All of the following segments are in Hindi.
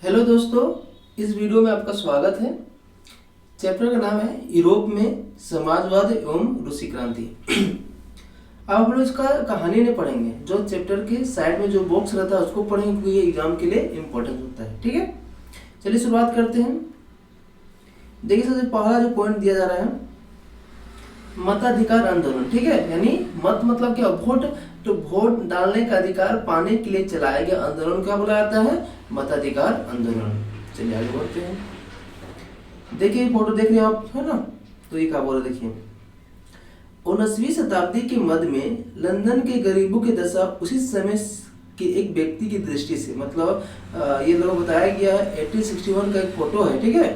हेलो दोस्तों, इस वीडियो में आपका स्वागत है। चैप्टर का नाम है यूरोप में समाजवाद एवं रूसी क्रांति। अब हम लोग इसका कहानी नहीं पढ़ेंगे, जो चैप्टर के साइड में जो बॉक्स रहता है उसको पढ़ेंगे क्योंकि ये एग्जाम के लिए इम्पोर्टेंट होता है। ठीक है, चलिए शुरुआत करते हैं। देखिए, सबसे पहला जो पॉइंट दिया जा रहा है मताधिकार आंदोलन। ठीक है, यानी मत मतलब क्या, वोट। तो वोट डालने का अधिकार पाने के लिए चलाया गया आंदोलन क्या बोला जाता है? मताधिकार आंदोलन। चलिए आगे बढ़ते हैं। देखिए फोटो देख रहे हैं आप, है ना? तो ये क्या बोला, देखिए 19वीं शताब्दी के मध्य में लंदन के गरीबों की दशा उसी समय के एक व्यक्ति की दृष्टि से, मतलब ये लोग बताया गया है 1861 का एक फोटो है। ठीक है,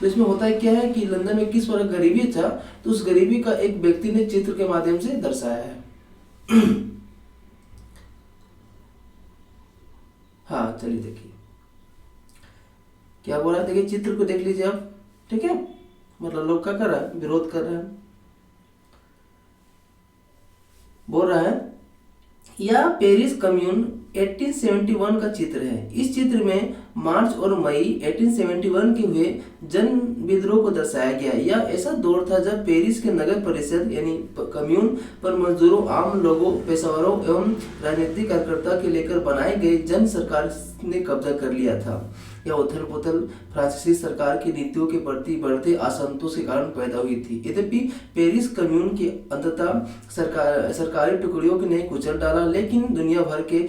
तो इसमें होता है क्या है कि लंदन में किस प्रकार गरीबी था, तो उस गरीबी का एक व्यक्ति ने चित्र के माध्यम से दर्शाया है। हाँ चलिए देखिए क्या बोल रहा है, देखिए चित्र को देख लीजिए आप। ठीक है, मतलब लोग क्या कर रहा है, विरोध कर रहे हैं। बोल रहा है यह पेरिस कम्यून 1871 का चित्र है। इस चित्र में मार्च और मई 1871 के हुए जन विद्रोह को दर्शाया गया। यह ऐसा दौर था जब पेरिस के नगर परिषद यानी कम्यून पर मजदूरों, आम लोगों, पेशेवरों एवं राजनीतिक कार्यकर्ता के लेकर बनाए गए जन सरकार ने कब्जा कर लिया था। यह उथल पुथल फ्रांसीसी सरकार की नीतियों के प्रति बढ़ते असंतोष के कारण पैदा हुई थी। यद्यपि पेरिस कम्यून की अंततः सरकारी टुकड़ियों ने कुचल डाला, लेकिन दुनिया भर के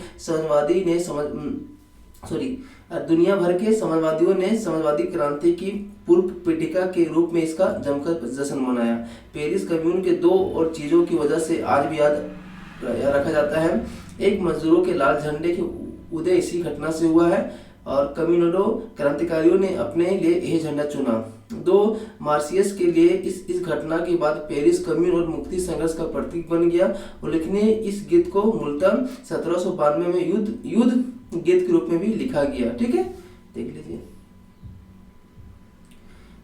समाजवादियों ने समाजवादी क्रांति की पूर्व पीठिका के रूप में इसका जमकर जश्न मनाया। पेरिस कम्यून के दो और चीजों की वजह से आज भी याद रखा जाता है। एक, मजदूरों के लाल झंडे के उदय इसी घटना से हुआ है और कम्युनिडो क्रांतिकारियों ने अपने लिए यह झंडा चुना। दो, मार्सियस के लिए इस घटना के बाद पेरिस कम्यून और मुक्ति संघर्ष का प्रतीक बन गया। उल्लेखनीय इस गीत को मूलतः 1792 में युद्ध गीत के रूप में भी लिखा गया। ठीक है, देख लीजिए।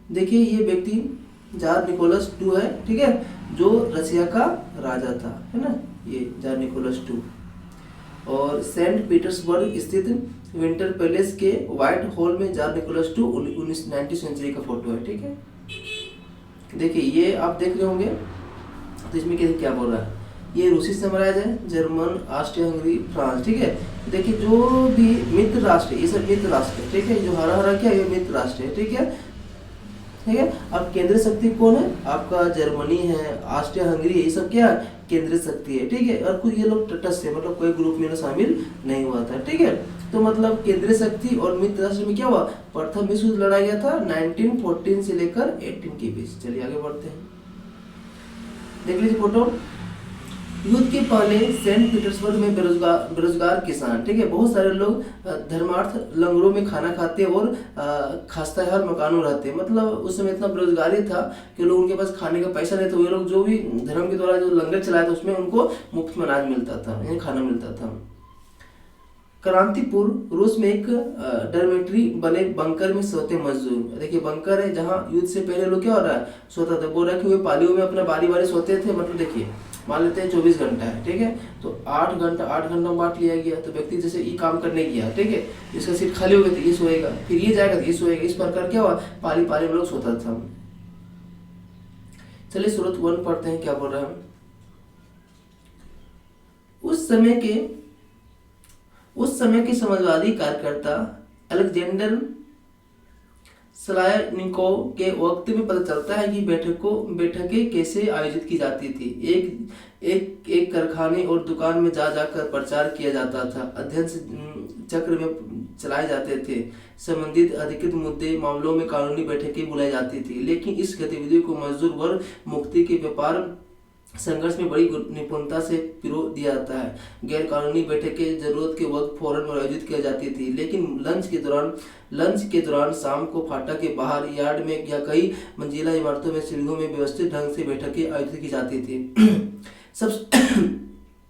देखिए ये व्यक्ति जार निकोलस II है। ठीक है, जो रशिया का राजा था, है ना, ये जार निकोलस II। और सेंट पीटर्सबर्ग स्थित विंटर पैलेस के व्हाइट हॉल में जार निकोलस II 19वीं सेंचुरी का फोटो है। ठीक है, देखिए ये आप देख रहे होंगे। तो इसमें क्या बोल रहा है, ये रूसी साम्राज्य है, जर्मन, ऑस्ट्रिया हंगरी, फ्रांस। ठीक है, देखिए जो भी मित्र राष्ट्र है, ये सब मित्र राष्ट्र है। ठीक है, जो हरा हरा क्या, ये मित्र राष्ट्र है। ठीक है, ठीक है। अब केंद्रीय शक्ति कौन है? आपका जर्मनी है, ऑस्ट्रिया हंगरी है, ये सब क्या केंद्रीय शक्ति है। ठीक है, और कुछ ये लोग तटस्थ है, मतलब कोई ग्रुप में शामिल नहीं हुआ था। ठीक है, तो मतलब केंद्रीय शक्ति और मित्र राष्ट्र में क्या हुआ, प्रथम विश्व युद्ध लड़ा गया था 1914 से लेकर 18 के बीच। चलिए आगे बढ़ते हैं, देख लीजिए फोटो। युद्ध के पहले सेंट पीटर्सबर्ग में बेरोजगार किसान, ठीक है, बहुत सारे लोग धर्मार्थ लंगरों में खाना खाते और खस्ताहाल मकानों रहते। मतलब उस समय इतना बेरोजगारी था कि लोग, उनके पास खाने का पैसा नहीं था। वे लोग जो भी धर्म के द्वारा जो लंगर चलाया था उसमें उनको मुफ्त में अनाज मिलता था, यानी खाना मिलता था। क्रांतिपूर्व रूस में एक डॉर्मेट्री बने बंकर में सोते मजदूर। देखिए बंकर है जहाँ युद्ध से पहले लोग क्या हो रहा है, सोता था। वो रखे हुए पालियों में अपना बारी बारी सोते थे। मतलब देखिए मान लेते हैं 24 घंटा है। ठीक है, तो 8 घंटा बांट लिया गया। तो व्यक्ति जैसे ये काम करने गया, ठीक है, इसका सीट खाली हो गई तो ये सोएगा, फिर ये जाएगा तो ये सोएगा। इस प्रकार क्या हुआ, पाली पाली में लोग सोता था। चलिए सूरत 1 पढ़ते हैं, क्या बोल रहा है। उस समय के समाजवादी कार्यकर्ता अलेक्जेंडर सलायनिकोव के वक्त में पता चलता है कि बैठकें कैसे आयोजित की जाती थी। एक कारखाने और दुकान में जाकर प्रचार किया जाता था। अध्ययन चक्र में चलाए जाते थे। संबंधित अधिकृत मुद्दे मामलों में कानूनी बैठकें बुलाई जाती थी। लेकिन इस गतिविधि को मजदूर वर्ग मुक्ति के व्यापार संघर्ष में बड़ी निपुणता से पिरो दिया जाता है। गैर कानूनी बैठकें जरूरत के वक्त फौरन आयोजित की जाती थी, लेकिन लंच के दौरान शाम को फाटक के बाहर, यार्ड में या कई मंजिला इमारतों में सीढ़ियों में व्यवस्थित ढंग से बैठकें आयोजित की जाती थी।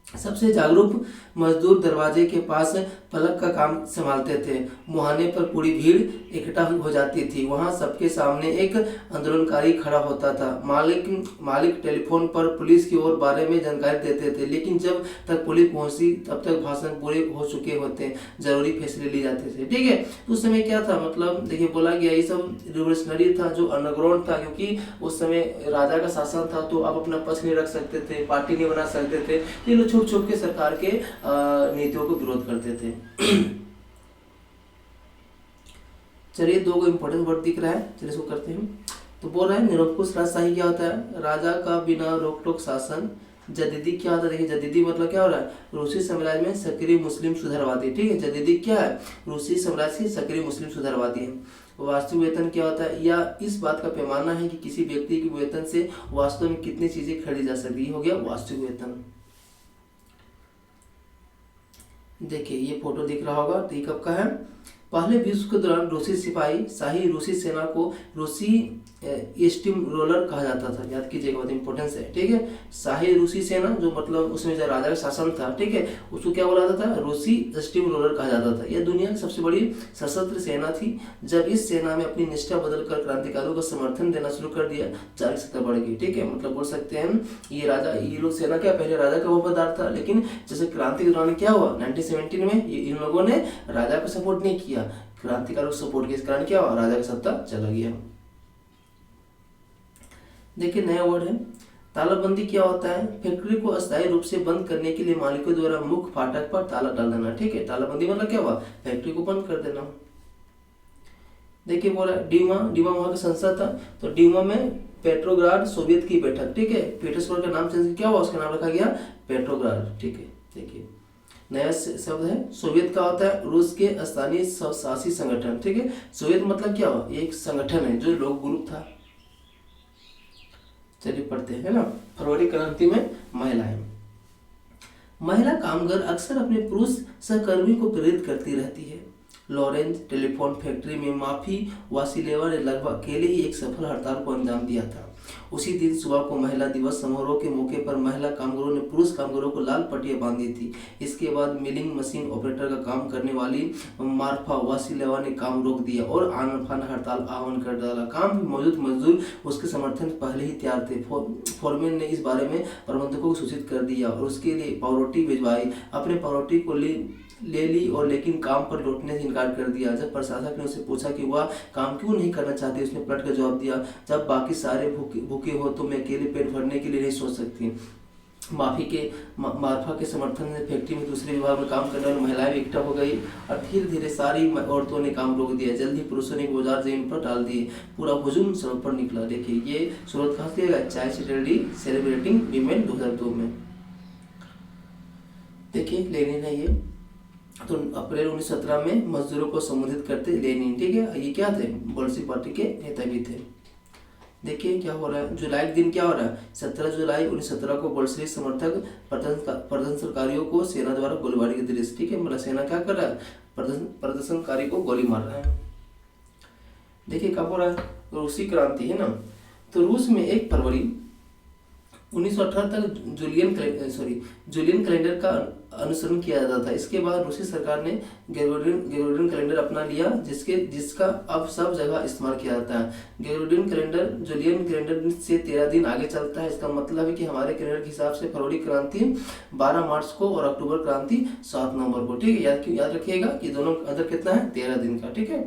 सबसे जागरूक मजदूर दरवाजे के पास फलक का काम संभालते थे। मुहाने पर पूरी भीड़ इकट्ठा हो जाती थी। वहां सबके सामने एक आंदोलनकारी खड़ा होता था। मालिक टेलीफोन पर पुलिस की ओर बारे में जानकारी देते थे, लेकिन जब तक पुलिस पहुंची तब तक भाषण पूरे हो चुके होते, जरूरी फैसले लिए जाते थे। ठीक है, तो उस समय क्या था, मतलब देखिए बोला गया ये सब रिवोल्यूशनरी था, जो अंडरग्राउंड था, क्योंकि उस समय राजा का शासन था, तो आप अपना पक्ष नहीं रख सकते थे, पार्टी नहीं बना सकते थे। ये लोग छुप छुप के सरकार के नीतियों को विरोध करते थे। चलिए, दो को इंपॉर्टेंट वर्ड दिख रहा है, चलिए इसको करते हैं। तो बोल रहा है निरंकुश राजशाही क्या होता है, राजा का बिना रोक टोक शासन। जदीदी क्या होता है, देखिए जदीदी मतलब क्या हो रहा है, रूसी साम्राज्य में सक्रिय मुस्लिम सुधारवादी। ठीक है, जदीदी क्या है, रूसी साम्राज्य के सक्रिय मुस्लिम सुधारवादी है। वास्तविक वेतन क्या होता है, या इस बात का पैमाना है कि किसी व्यक्ति के वेतन से वास्तव में कितनी चीजें खरीदी जा सकती है, हो गया वास्तविक वेतन। देखिए ये फोटो दिख रहा होगा, तो ये कब का है, पहले विश्व के दौरान रूसी सिपाही शाही रूसी सेना को रूसी स्टीम रोलर कहा जाता था। याद कीजिएगा, बहुत इंपॉर्टेंस है। ठीक है, शाही रूसी सेना जो मतलब उसमें जो राजा का शासन था, ठीक है, उसको क्या बोला जाता था, रूसी स्टीम रोलर कहा जाता था। यह दुनिया की सबसे बड़ी सशस्त्र सेना थी। जब इस सेना में अपनी निष्ठा बदलकर क्रांतिकारियों को समर्थन देना शुरू कर दिया, चार सत्ता बढ़ गई। ठीक है, मतलब बोल सकते हैं ये लोग सेना क्या पहले राजा का वफादार था, लेकिन जैसे क्रांति के दौरान क्या हुआ 1917 में, इन लोगों ने राजा को सपोर्ट नहीं किया, क्रांतिकारियों को सपोर्ट किया, इस कारण क्या हुआ, राजा का सत्ता चला गया। देखिए नया वर्ड है तालाबंदी। क्या होता है, फैक्ट्री को अस्थायी रूप से बंद करने के लिए मालिकों द्वारा मुख्य फाटक पर ताला डाल देना। ठीक है, तालाबंदी मतलब क्या हुआ, फैक्ट्री को बंद कर देना। देखिए बोला डीमा वहां का संसद था, तो डीमा में पेट्रोग्राड सोवियत की बैठक। ठीक है, पीटर्सबर्ग का नाम चेंज क्या हुआ, उसका नाम रखा गया पेट्रोग्राड। ठीक है, देखिए नया शब्द है सोवियत का होता है रूस के स्थानीय स्वशासी संगठन। ठीक है, सोवियत मतलब क्या हुआ, एक संगठन है जो लोग ग्रुप था। चलिए पढ़ते हैं ना, फरवरी क्रांति में महिलाएं। महिला कामगार अक्सर अपने पुरुष सहकर्मी को प्रेरित करती रहती है। लॉरेंस टेलीफोन फैक्ट्री में माफी वासिलेवा ने लगभग अकेले ही एक सफल हड़ताल को अंजाम दिया था। उसी दिन सुबह को महिला दिवस समारोह के मौके पर महिला कामगारों ने पुरुष कामगारों को लाल पट्टियां बांधी थी। इसके बाद मिलिंग मशीन ऑपरेटर का काम करने वाली मार्फा वासिलेवा ने काम रोक दिया और आनन फान हड़ताल आह्वान कर डाला। काम में मौजूद मजदूर उसके समर्थन पहले ही तैयार थे। फोरमैन ने इस बारे में प्रबंधकों को सूचित कर दिया और उसके लिए पावरोटी भिजवाई। अपने पावरोटी को ले ली और लेकिन काम पर लौटने से इनकार कर दिया। जब प्रशासक ने उससे पूछा कि वह काम क्यों नहीं करना चाहती, उसने पलट कर जवाब दिया, जब बाकी सारे भूखे हो तो मैं अकेले पेट भरने के लिए नहीं सोच सकती। मार्फा के समर्थन से फैक्ट्री में दूसरे विभाग में काम करने वाली महिलाएं इकट्ठा हो गई और धीरे धीरे सारी औरतों ने काम रोक दिया। जल्दी पुरुषों ने बाजार जमीन पर डाल दिए, पूरा हुजूम सड़क पर निकला। देखिए ये सूरत कहाँ से है, चाय सैटरडे सेलिब्रेटिंग वीमेन 2002 में। देखिए लेनिन है ये, तो अप्रैल 1917 में मजदूरों को संबोधित करते लेनिन। ठीक है, ये क्या थे, बोल्शेविक पार्टी के नेता भी थे। देखिए क्या हो रहा है, जुलाई के दिन क्या हो रहा है, 17 जुलाई 1917 को बोल्शेविक समर्थक प्रदर्शनकारियों को सेना द्वारा गोलीबारी के दृश्य। ठीक है, मतलब सेना क्या कर रहा है, प्रदर्शनकारी को गोली मार रहा है। देखिए कब हो रहा है, रूसी क्रांति है ना, तो रूस में 1 फरवरी 1918 तक जूलियन कैलेंडर का अनुसरण किया जाता था। इसके बाद रूसी सरकार ने ग्रेगोरियन कैलेंडर अपना लिया, जिसका अब सब जगह इस्तेमाल किया जाता है। ग्रेगोरियन कैलेंडर जूलियन कैलेंडर से 13 दिन आगे चलता है। इसका मतलब है कि हमारे कैलेंडर के हिसाब से फरवरी क्रांति 12 मार्च को और अक्टूबर क्रांति 7 नवंबर को। ठीक है, याद रखिएगा कि दोनों अंदर कितना है, 13 दिन का। ठीक है,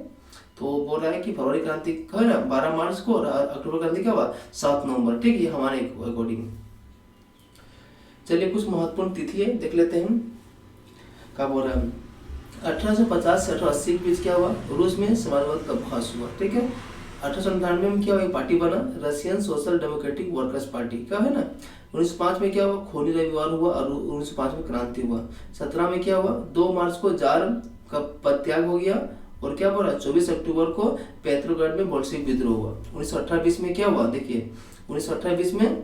तो बोल रहा है कि फरवरी क्रांति है ना 12 मार्च को और अक्टूबर क्रांति क्या हुआ 7 नवंबर। ठीक है, ये हमारे अकॉर्डिंग। चलिए कुछ महत्वपूर्ण तिथि है देख लेते हैं। क्या बोल रहा है, 1850 से 1880 के बीच क्या हुआ, रूस में समाजवाद का विकास हुआ। ठीक है, 1898 में क्या हुआ, पार्टी बना, Russian social democratic workers party का है ना। 1905 में क्या हुआ, खूनी रविवार हुआ और 1905 में क्रांति हुआ। 17 में क्या हुआ, 2 मार्च को जार का पदत्याग हो गया और क्या बोला 24 अक्टूबर को पेट्रोग्राड में बोल्शेविक विद्रोह हुआ। 1918-20 में क्या हुआ, देखिए 1918-20 में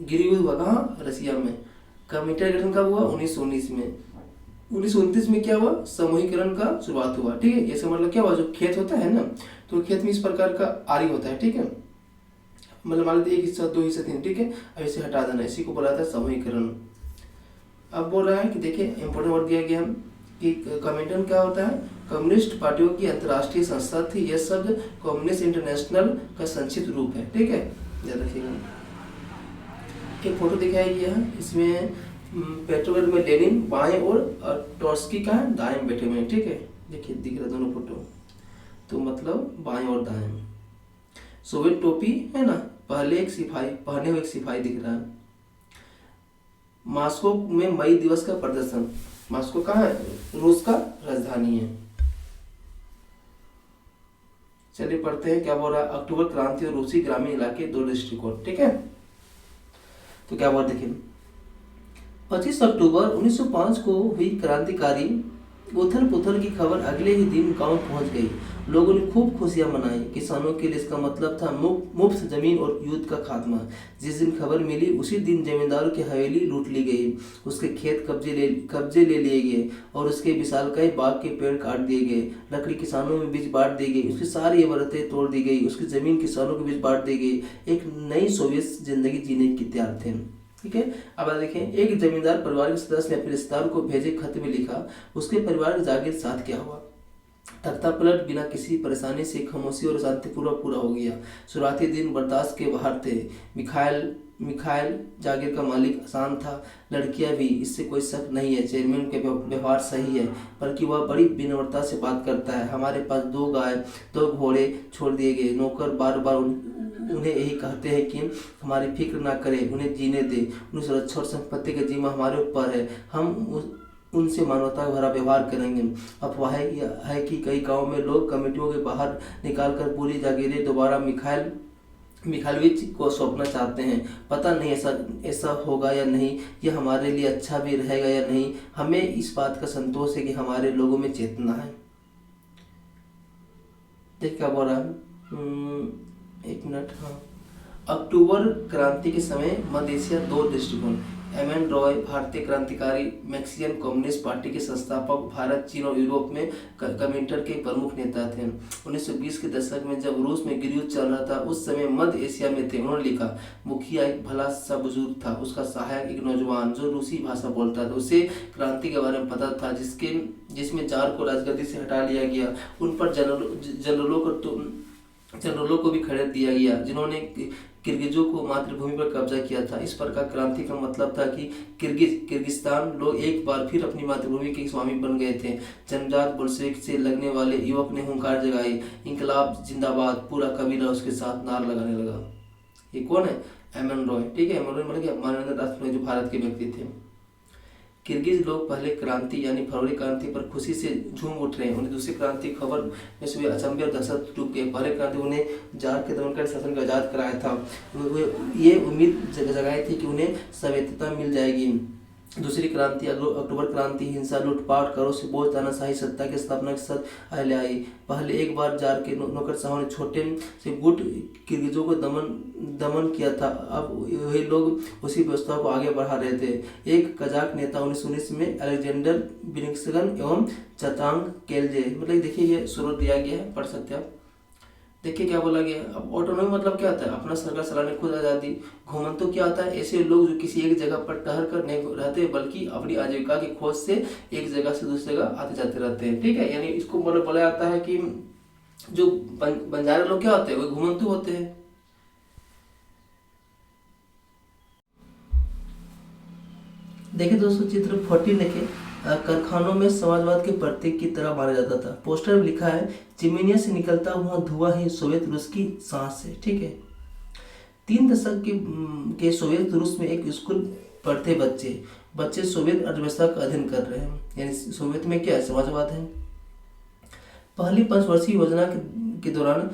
गिरफ्तार हुआ कहाँ, रसिया में। कमिटी गठन कब हुआ, 1919 में। 1929 में क्या हुआ, समूहीकरण का शुरुआत हुआ। ठीक है, ये मतलब क्या हुआ, जो खेत होता है ना, तो खेत में इस प्रकार का आरी होता है। ठीक है, मतलब मान लीजिए 1 हिस्सा 2 हिस्से 3। ठीक है, अब इसे हटा देना, इसी को बोला जाता है समूहीकरण। अब बोल रहा है कि देखिए इंपॉर्टेंट वर्ड दिया गया है कि कमिटन क्या होता है, कम्युनिस्ट पार्टियों की अंतर्राष्ट्रीय संस्था थी। यह शब्द कम्युनिस्ट इंटरनेशनल का संक्षिप्त रूप है, ठीक है, याद रखिएगा। एक फोटो दिखाया गया है, इसमें पेट्रोग्राड में लेनिन बाएं और ट्रॉट्स्की का दाएं में बैठे हुए हैं, ठीक है, देखिए दिख रहा दोनों फोटो, तो मतलब बाएं और दाएं। सोवियत टोपी है ना, पहने हुए एक सिपाही दिख रहा है। मॉस्को में मई दिवस का प्रदर्शन, मॉस्को कहाँ है, रूस का राजधानी है। चलिए पढ़ते हैं क्या बोल रहा है, अक्टूबर क्रांति और रूसी ग्रामीण इलाके दो दृष्टिकोण, ठीक है। तो क्या बोल देखिए, 25 अक्टूबर 1905 को हुई क्रांतिकारी उथल पुथल की खबर अगले ही दिन गांव पहुंच गई। लोगों ने खूब खुशियां मनाई। किसानों के लिए इसका मतलब था मुफ्त जमीन और युद्ध का खात्मा। जिस दिन खबर मिली उसी दिन जमींदारों की हवेली लूट ली गई, उसके खेत कब्जे ले लिए गए और उसके विशालकाय बाग के पेड़ काट दिए गए। लकड़ी किसानों में बीच बांट दी गई, उसकी सारी इमारतें तोड़ दी गई, उसकी जमीन किसानों के बीच बांट दी गई। एक नई सोवियत जिंदगी जीने की तैयार थे, ठीक है। अब देखें, एक जमींदार परिवार के सदस्य ने अपने रिश्तेदार को भेजे खत में लिखा उसके परिवार की जागीर साथ क्या हुआ। तख्ता पलट बिना किसी परेशानी से खामोशी और शांतिपूर्वक पूरा हो गया। शुरुआती दिन बर्दाश्त के बाहर थे। मिखाइल जागीर का मालिक आसान था, लड़कियां भी, इससे कोई शक नहीं है। चेयरमैन के व्यवहार सही है, बल्कि वह बड़ी विनम्रता से बात करता है। हमारे पास 2 गाय 2 घोड़े छोड़ दिए गए। नौकर बार बार उन्हें यही कहते हैं कि हमारी फिक्र ना करें, उन्हें जीने दें। उन्हें सुरक्षा और संपत्ति का जिम्मा हमारे ऊपर है। हम उनसे मानवता भरा व्यवहार करेंगे। अफवाह है कि कई गांव में लोग कमेटियों के बाहर निकालकर पूरी जागीरें दोबारा मिखाइलोविच को सौंपना चाहते हैं। पता नहीं ऐसा होगा या नहीं, यह हमारे लिए अच्छा भी रहेगा या नहीं। हमें इस बात का संतोष है कि हमारे लोगों में चेतना है। देख क्या बोल रहा है, एक मिनट, हाँ। अक्टूबर क्रांति के समय मध्य एशिया दो दृष्टिकोण। एम.एन. रॉय भारतीय क्रांतिकारी मैक्सियन कम्युनिस्ट पार्टी के संस्थापक, भारत, चीन और यूरोप में कम्युनिस्ट के प्रमुख नेता थे। 1920 के दशक में जब रूस में गृहयुद्ध चल रहा था, उस समय मध्य एशिया में थे। उन्होंने लिखा, मुखिया एक भला सा बुजुर्ग था, उसका सहायक एक नौजवान जो रूसी भाषा बोलता था। उसे क्रांति के बारे में पता था, जिसमें जार को राजगद्दी से हटा लिया गया। उन पर जनरलों को भी खड़े दिया गया जिन्होंने किर्गिजों को मातृभूमि पर कब्जा किया था। इस प्रकार क्रांति का मतलब था कि किर्गिस्तान लोग एक बार फिर अपनी मातृभूमि के स्वामी बन गए थे। जन्मजात बोल्शेविक से लगने वाले युवक ने हुंकार जगाई, इंकलाब जिंदाबाद। पूरा कबीला उसके साथ नार लगाने लगा। ये कौन है? एम.एन. रॉय, ठीक है। एम.एन. रॉय मतलब माननीय राष्ट्रपति जो भारत के व्यक्ति थे। किर्गिज लोग पहले क्रांति यानी फरवरी क्रांति पर खुशी से झूम उठ रहे हैं। उन्हें दूसरी क्रांति खबर में सुबह अचंभे और दहशत डूब गए। पहले क्रांति उन्हें जार के दमनकारी शासन का आजाद कराया था। ये उम्मीद जगाई थी कि उन्हें स्वायत्तता मिल जाएगी। दूसरी क्रांति अक्टूबर क्रांति हिंसा, लूटपाट, करों से बोझ, तानाशाही सत्ता की स्थापना के साथ ले आई। पहले एक बार जार के नौकरशाहों ने छोटे से गुट किर्गिजों को दमन किया था। अब वही लोग उसी व्यवस्था को आगे बढ़ा रहे थे। एक कजाक नेता 1919 में अलेक्जेंडर बिनिक्सगन एवं चतांग केल्जे, मतलब देखिए ये स्रोत दिया गया है, पढ़ सकते हैं आप। देखिए क्या बोला गया। अब ऑटोनॉमी मतलब क्या होता है? अपना सरकार चलाने, खुद आज़ादी। घुमंतु क्या होता है? ऐसे लोग जो किसी एक जगह पर ठहर कर नहीं रहते, बल्कि अपनी आजीविका की खोज से एक जगह से दूसरी जगह आते जाते रहते हैं, ठीक है। यानी इसको मतलब बोला जाता है कि जो बंजारे लोग क्या होते हैं, वो घुमंतु होते हैं। देखिए दोस्तों, चित्र 14 देखे। कारखानों में समाजवाद के प्रतीक की तरह माना जाता था। पोस्टर में लिखा है, चिमनियों से निकलता हुआ धुआं ही सोवियत रूस की सांस है, ठीक है। 3 दशक के सोवियत रूस में एक स्कूल पढ़ते बच्चे सोवियत अर्थव्यवस्था का अध्ययन कर रहे हैं। यानी सोवियत में क्या है? समाजवाद है। पहली 5 वर्षीय योजना के दौरान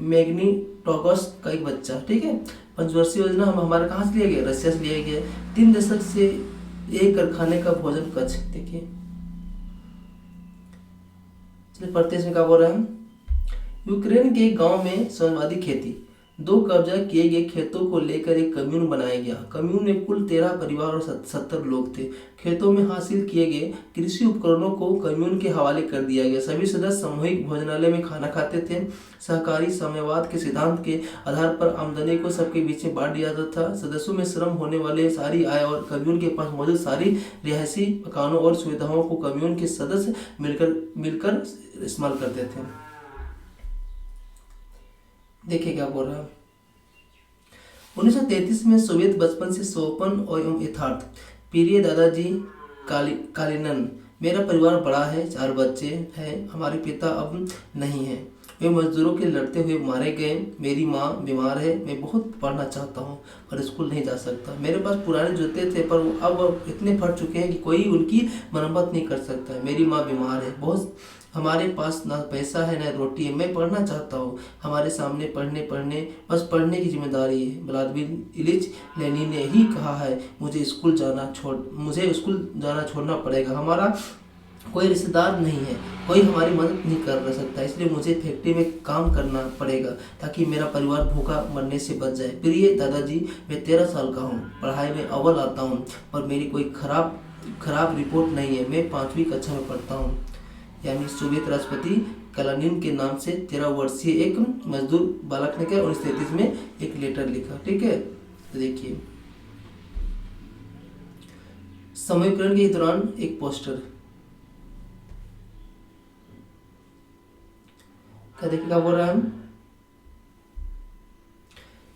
मैग्निटोगस का एक बच्चा, ठीक है। 5 वर्षीय योजना हमारा कहाँ से लिया गया? रशिया से लिया गया। 3 दशक से एक कारखाने का भोजन कक्ष, देखिए। चलिए पढ़ते इसमें क्या बोल रहा है। यूक्रेन के गांव में समाजवादी खेती। दो कब्जा किए गए खेतों को लेकर एक कम्यून बनाया गया। कम्यून में कुल 13 परिवार और 70 लोग थे। खेतों में हासिल किए गए कृषि उपकरणों को कम्यून के हवाले कर दिया गया। सभी सदस्य सामूहिक भोजनालय में खाना खाते थे। सहकारी साम्यवाद के सिद्धांत के आधार पर आमदनी को सबके बीच में बांट दिया जाता था। सदस्यों में श्रम होने वाले सारी आय और कम्यून के पास मौजूद सारी रिहायशी मकानों और सुविधाओं को कम्यून के सदस्य मिलकर इस्तेमाल करते थे। देखिए क्या बोल रहा है। 1933 में सोवियत बचपन से सोपन एवं यथार्थ। प्रिय दादाजी कालिनन, मेरा परिवार बड़ा है, 4 बच्चे हैं। हमारे पिता अब नहीं हैं, वे मजदूरों के लड़ते हुए मारे गए। मेरी माँ बीमार है, मैं बहुत पढ़ना चाहता हूँ पर स्कूल नहीं जा सकता। मेरे पास पुराने जूते थे पर वो अब इतने फट चुके हैं कि कोई उनकी मरम्मत नहीं कर सकता। मेरी माँ बीमार है, बहुत हमारे पास ना पैसा है ना रोटी है। मैं पढ़ना चाहता हूँ, हमारे सामने पढ़ने बस पढ़ने की जिम्मेदारी है। व्लादिमीर इलिच लेनिन ने ही कहा है, मुझे स्कूल जाना छोड़ना पड़ेगा। हमारा कोई रिश्तेदार नहीं है, कोई हमारी मदद नहीं कर सकता, इसलिए मुझे फैक्ट्री में काम करना पड़ेगा ताकि मेरा परिवार भूखा मरने से बच जाए। प्रिय दादाजी, मैं 13 साल का हूँ, पढ़ाई में अव्वल आता हूँ पर मेरी कोई खराब रिपोर्ट नहीं है। मैं 5वीं कक्षा में पढ़ता हूँ। यानी सोवियत राष्ट्रपति कलानिन के नाम से 13 वर्षीय एक मजदूर बालक ने क्या 1933 में एक लेटर लिखा। ठीक है, तो देखिए समूहीकरण के दौरान एक पोस्टर क्या देखिए क्या बोल रहा है।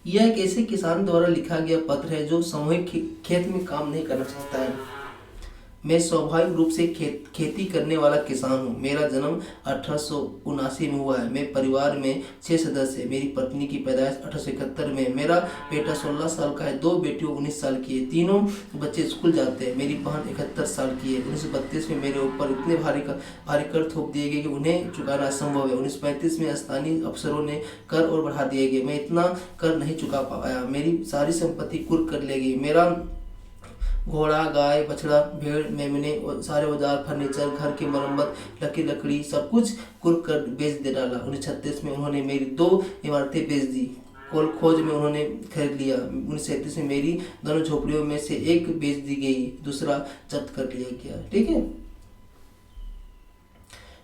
यह एक ऐसे किसान द्वारा लिखा गया पत्र है जो सामूहिक खेत में काम नहीं करना चाहता है। मैं स्वाभाविक रूप से खेती करने वाला किसान हूँ। मेरा जन्म 1879 में हुआ है। मैं परिवार में 6 सदस्य हैं। मेरी पत्नी की पैदाइश 1871 में। मेरा बेटा 16 साल का है, 2 बेटियों 19 साल की है। तीनों बच्चे स्कूल जाते हैं। मेरी बहन 71 साल की है। 1932 में मेरे ऊपर इतने भारी कर थोप दिए गए कि उन्हें चुकाना असंभव है। 1935 में स्थानीय अफसरों ने कर और बढ़ा दिए गए। मैं इतना कर नहीं चुका पाया। मेरी सारी संपत्ति कुर्क कर ले गई। मेरा घोड़ा, गाय, बछड़ा, भेड़, मेमने, सारे औजार, फर्नीचर, घर की मरम्मत, लकड़ी सब कुछ कुर्क कर बेच दे डाला। 1936 में उन्होंने मेरी 2 इमारतें बेच दी। खोज में उन्होंने खरीद लिया। 1937 में मेरी दोनों झोपड़ियों में से एक बेच दी गई, दूसरा जब्त कर लिया गया। ठीक है,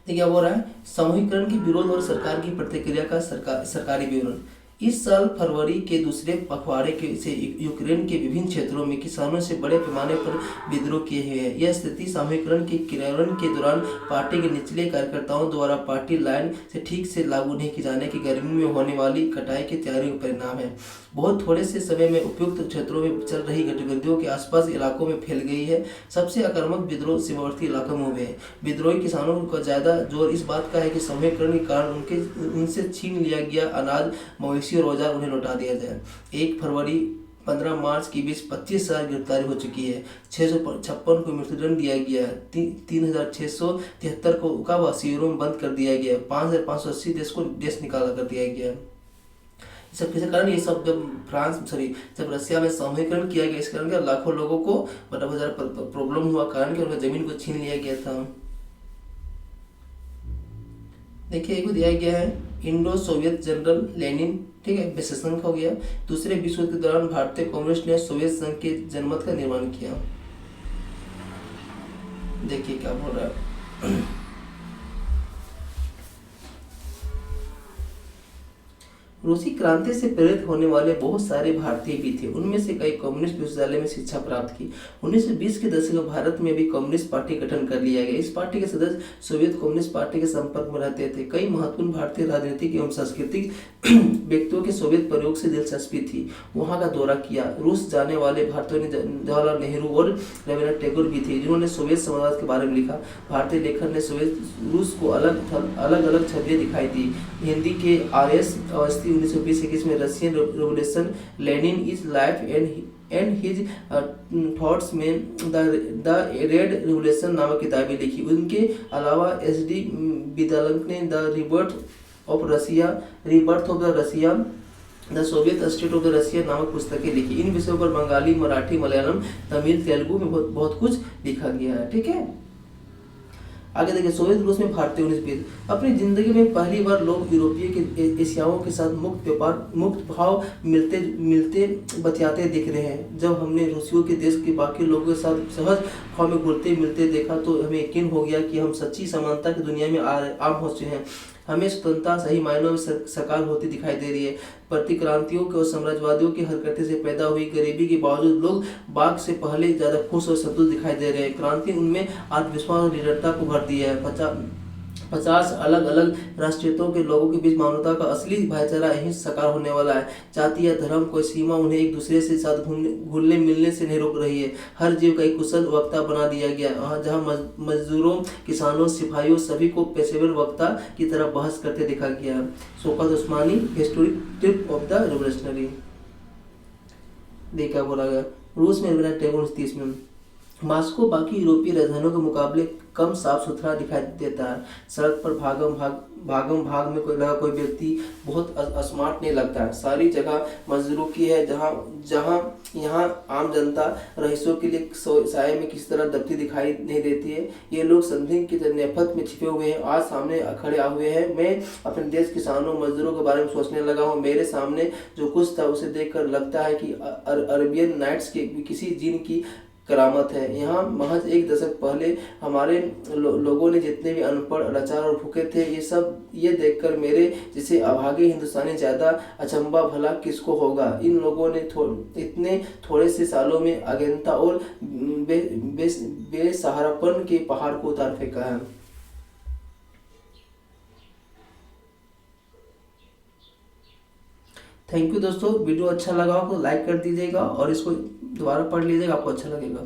तो क्या हो रहा है, समूहीकरण के विरोध और सरकार की प्रतिक्रिया का सरकारी विवरण। इस साल फरवरी के दूसरे पखवाड़े से यूक्रेन के विभिन्न क्षेत्रों में किसानों से बड़े पैमाने पर विद्रोह किए हुए हैं। यह स्थिति समूहीकरण के क्रियान्वयन के दौरान पार्टी के निचले कार्यकर्ताओं द्वारा पार्टी लाइन से ठीक से लागू नहीं किए जाने की गर्मी में होने वाली कटाई की तैयारियों का परिणाम है। बहुत थोड़े से समय में उपयुक्त क्षेत्रों में चल रही गतिविधियों के आसपास इलाकों में फैल गई है। सबसे आक्रामक विद्रोह सीमावर्ती इलाकों में हुए हैं। विद्रोही किसानों का ज्यादा जोर इस बात का है कि समूहीकरण के कारण उनसे छीन लिया गया अनाज, मवेशी और औजार उन्हें लौटा दिया जाए। 1 फरवरी 15 मार्च के बीच 25,000 गिरफ्तारी हो चुकी है। 656 को मृत्युदंड दिया गया। 3,673 को शिविरों में बंद कर दिया गया। 5,580 देश निकाला कर दिया गया। सब किसी कारण ये सब जब रसिया में समूहीकरण किया गया, इस कारण क्या लाखों लोगों को बड़ा प्रॉब्लम हुआ, कारण कि उनका जमीन को छीन लिया गया था। देखिए एक दिया गया है इंडो सोवियत जनरल लेनिन, ठीक है, विशेषण हो गया। दूसरे विश्व युद्ध के दौरान भारतीय कम्युनिस्ट ने सोवियत संघ के जनमत का निर्माण किया। देखिए क्या बोल रहा है। रूसी क्रांति से प्रेरित होने वाले बहुत सारे भारतीय भी थे। उनमें से कई कम्युनिस्ट विश्वविद्यालय में शिक्षा प्राप्त की। 1920 के दशक में भारत में भी कम्युनिस्ट पार्टी गठन कर लिया गया। इस पार्टी के सदस्य सोवियत कम्युनिस्ट पार्टी के संपर्क में रहते थे। कई महत्वपूर्ण भारतीय राजनीतिक एवं सांस्कृतिक व्यक्तियों के सोवियत प्रयोग से दिलचस्पी थी। वहां का दौरा किया। रूस जाने वाले भारतीयों में जवाहरलाल नेहरू और रविन्द्रनाथ टैगोर भी थे, जिन्होंने सोवियत समाजवाद के बारे में लिखा। भारतीय लेखक ने सोवियत रूस को अलग छवियां दिखाई दी। हिंदी के RS अवस्थी 1920-21 में Russian revolution, Lenin is life and his thoughts में द रेड रेवोल्यूशन नामक किताबें लिखी। उनके अलावा SD विद्यालंक ने the rebirth of the Russia, the Soviet state of the Russia नामक पुस्तकें लिखी। इन विषयों पर बंगाली, मराठी, मलयालम, तमिल, तेलुगु में बहुत कुछ लिखा गया है। ठीक है, आगे देखिए, सोवियत रूस में भारतीय 1920। अपनी जिंदगी में पहली बार लोग यूरोपीय के एशियाओं के साथ मुक्त व्यापार, मुक्त भाव मिलते मिलते बतियाते दिख रहे हैं। जब हमने रूसियों के देश के बाकी लोगों के साथ सहज भाव में घुलते मिलते देखा तो हमें यकीन हो गया कि हम सच्ची समानता की दुनिया में आम हो चुके हैं। हमें स्वतंत्रता सही मायनों में साकार होती दिखाई दे रही है। प्रतिक्रांतियों के और साम्राज्यवादियों की हरकतें से पैदा हुई गरीबी के बावजूद लोग बाघ से पहले ज्यादा खुश और संतुष्ट दिखाई दे रहे हैं। क्रांति उनमें आत्मविश्वास और निडरता को भर दिया है। 50 अलग अलग राष्ट्रीयताओं के लोगों के बीच मानवता का असली भाईचारा यही साकार होने वाला है। जाति या धर्म कोई सीमा उन्हें एक दूसरे से साथ घुलने मिलने से नहीं रोक रही है। हर जीव का एक कुशल वक्ता बना दिया गया, जहाँ मजदूरों, किसानों, सिपाहियों सभी को पेशेवर वक्ता की तरह बहस करते देखा गया। Shaukat Usmani, historic trip of the revolutionary. देखा बोला गया, रूस में रविन्द्रनाथ टैगोर 1930 में। मॉस्को बाकी यूरोपीय राजधानियों के मुकाबले कम साफ सुथरा दिखाई देता है। सड़क पर भागम भाग में कोई व्यक्ति बहुत स्मार्ट नहीं लगता है। सारी जगह मजदूरों की है, जहाँ यहाँ आम जनता रईसों के लिए साय में किसी तरह दबती दिखाई नहीं देती है। ये लोग संदिग्ध की नेपथ में छिपे हुए हैं, आज सामने खड़े हुए हैं। मैं अपने देश किसानों मजदूरों के बारे में सोचने लगा हूँ। मेरे सामने जो कुछ था उसे देखकर लगता है कि अरबियन नाइट्स के किसी जिन की करामत है। यहाँ महज एक दशक पहले हमारे लोगों ने जितने भी अनपढ़, लाचार और भूखे थे, ये देखकर मेरे जैसे अभागे हिंदुस्तानी ज्यादा अचंभा भला किसको होगा। इन लोगों ने इतने थोड़े से सालों में अज्ञानता और बेसहारापन के पहाड़ को उतार फेंका है। थैंक यू दोस्तों, वीडियो अच्छा लगा हो तो लाइक कर दीजिएगा और इसको दोबारा पढ़ लीजिएगा, आपको अच्छा लगेगा।